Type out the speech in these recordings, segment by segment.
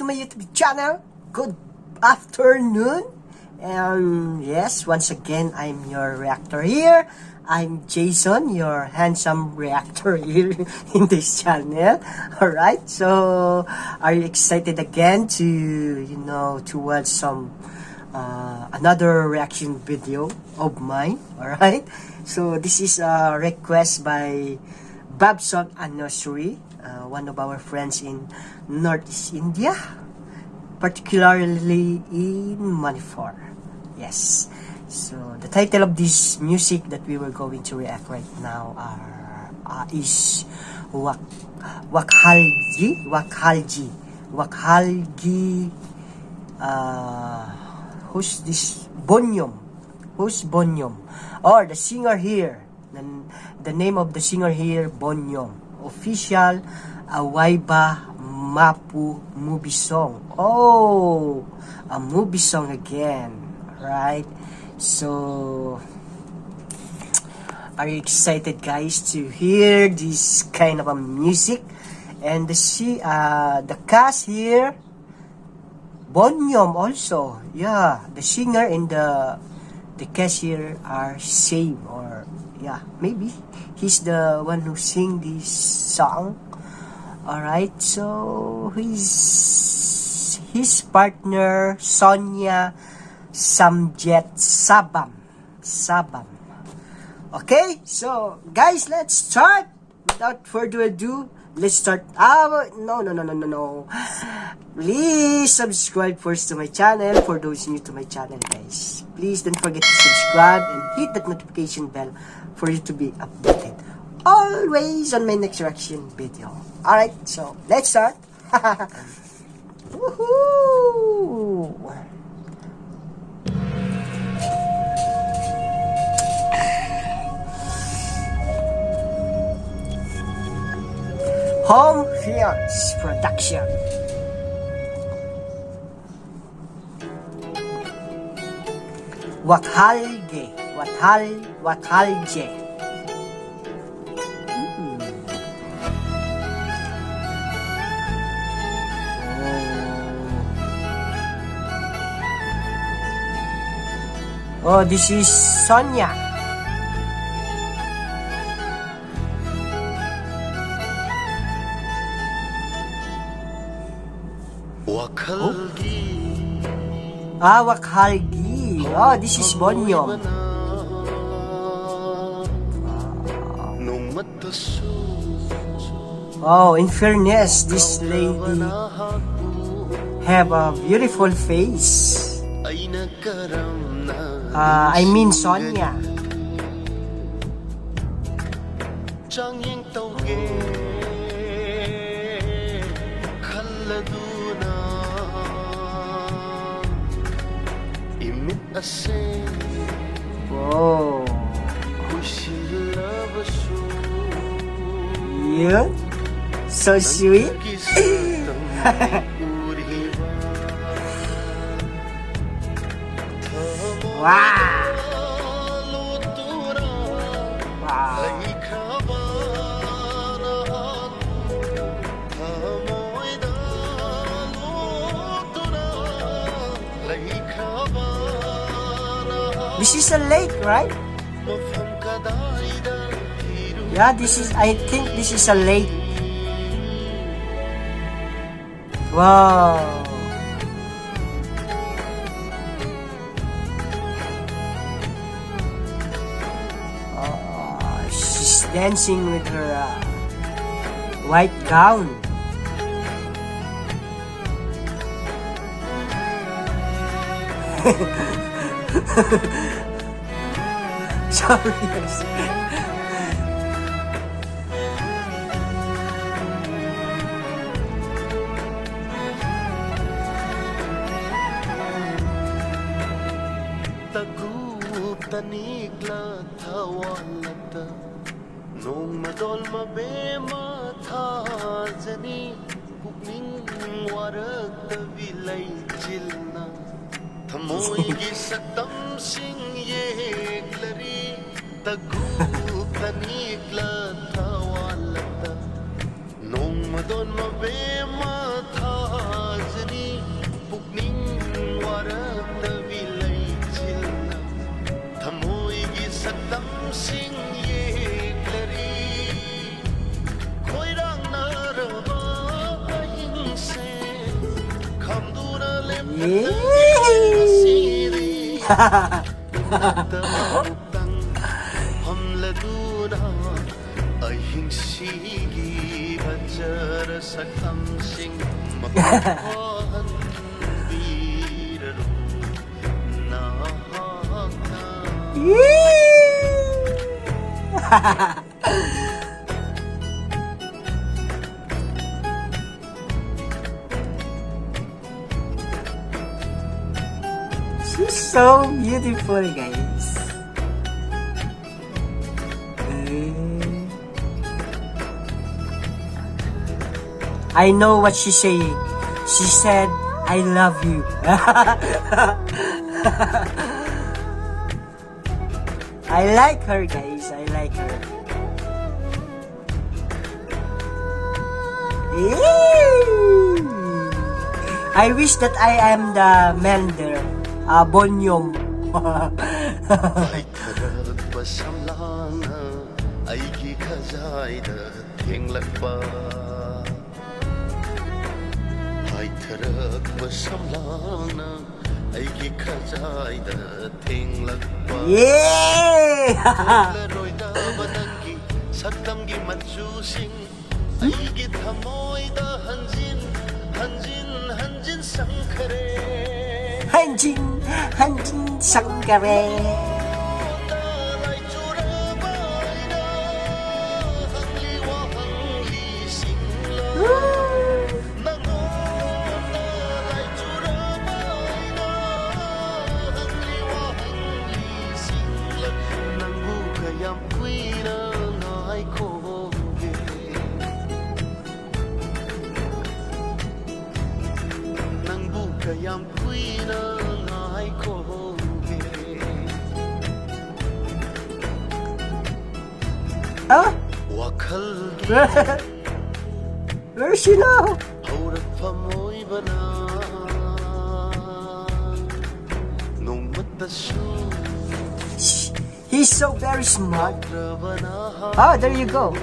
my YouTube channel. Good afternoon. And yes, once again, I'm your reactor here. I'm Jayson, your handsome reactor here in this channel. Alright, so are you excited again to, to watch some another reaction video of mine? Alright, so this is a request by Babson Anniversary, one of our friends in Northeast India, particularly in Manipur. Yes. So the title of this music that we were going to react right now is Wakhalgee. Who's this? Bonium. Who's Bonium? Or the singer here. The name of the singer here, Bonium. Official Awaiba Mapu movie song. Oh, a movie song again, right? So, are you excited, guys, to hear this kind of a music? And the cast here, Bonium also. Yeah, the singer and the cast here are same, or yeah, maybe he's the one who sing this song. Alright, so his partner Sonia Samjet Sabam. Okay, so guys, let's start. Without further ado, let's start. No. Please subscribe first to my channel for those new to my channel, guys. Please don't forget to subscribe and hit that notification bell for you to be updated always on my next reaction video. Alright, so let's start. Woohoo! Home Films Production. Wakhalgee. Oh, this is Sonia. Wakhalgee. Wakhalgee. Oh, this is Bonium. Oh, in fairness, this lady have a beautiful face. I mean Sonia. Oh. Yeah. So sweet. Wow. This is a lake, right? Yeah, I think this is a lake. Wow. Oh, she's dancing with her white gown. Sorry. Tanigla thawalata nong madol mabema thajani pukning warak vilai chilna thamoy gi saktam sing ye glari tagu tanigla thawalata nong madol mabema thajani Nagdamutang hamladuna ahing sige bajar sa kamsing makukuhan biraro nahag na. She's so beautiful, guys. I know what she's saying. She said, I love you. I like her, guys. I like her. I wish that I am the man there. Bonium. Ay tharag pasamlana aigi khazaida thenglakpa. Ay tharag pasamlana aigi khazaida thenglakpa. Yeah! Laroida banangi saktamgi matsusing aigi thamoida hanjin hanjin hanjin sankhare. Hanjin, hanjin sangkare. Kayang puina ngai koge. Ah? Wakhalgee Where's she now? aurat pamoy bana nung matasu. He's so very smart. Oh, there you go.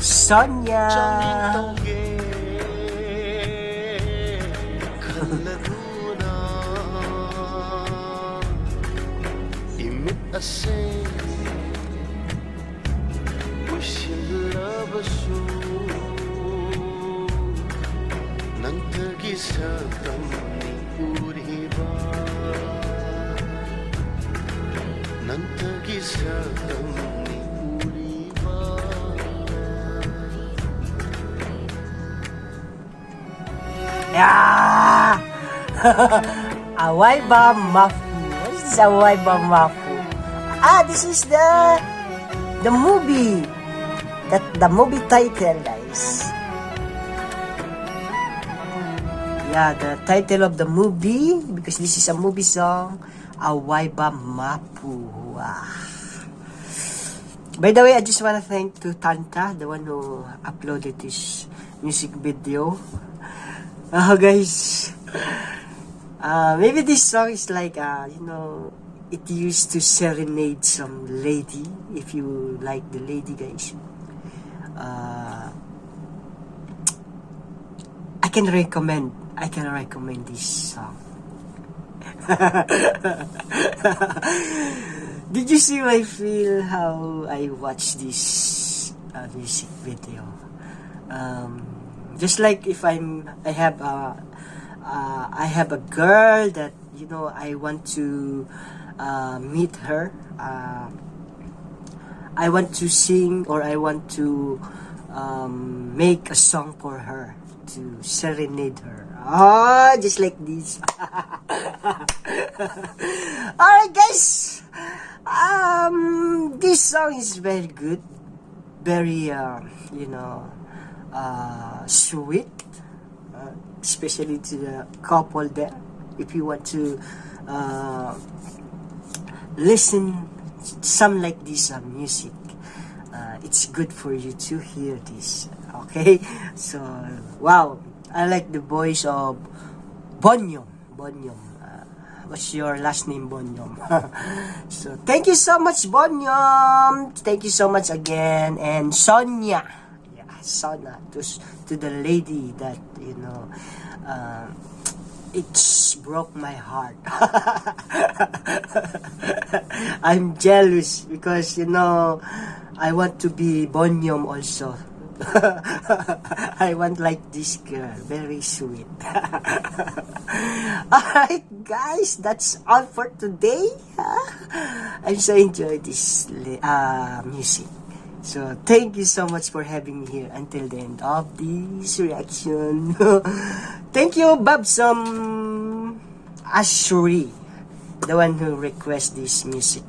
Sonia. Imit ase usilabasu nang tagisatang ni uriba nang tagisatang ni uriba. Yeah! Awaiba Mapu. What is Awaiba Mapu? Ah, this is the movie. The movie title, guys. Yeah, the title of the movie, because this is a movie song, Awaiba Mapu. Wow. By the way, I just want to thank to Tantha, the one who uploaded this music video. Guys, maybe this song is like, it used to serenade some lady, if you like the lady, guys. I can recommend this song. Did you see my feel how I watched this music video? Just like if I have a girl that I want to meet her. I want to sing, or I want to make a song for her to serenade her. Oh, just like this. Alright, guys. This song is very good, very sweet, especially to the couple there. If you want to listen some like this music, it's good for you to hear this. Okay, so wow, I like the voice of Bonium. What's your last name, Bonium? So thank you so much, Bonium. Thank you so much again, and Sonia. Yeah. sauna to the lady that it's broke my heart. I'm jealous because I want to be Bonium also. I want like this girl, very sweet. Alright guys, that's all for today. I so enjoy this music. So thank you so much for having me here until the end of this reaction. Thank you, Babsam Ashuri, the one who requests this music.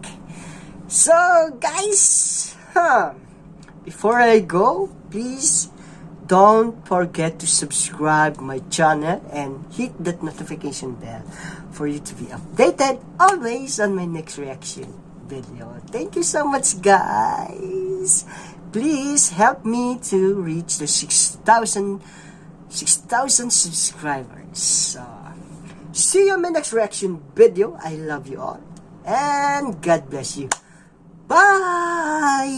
So guys, before I go, please don't forget to subscribe my channel and hit that notification bell for you to be updated always on my next reaction video. Thank you so much guys. Please help me to reach the 6,000 subscribers. So, see you in my next reaction video. I love you all and God bless you. Bye.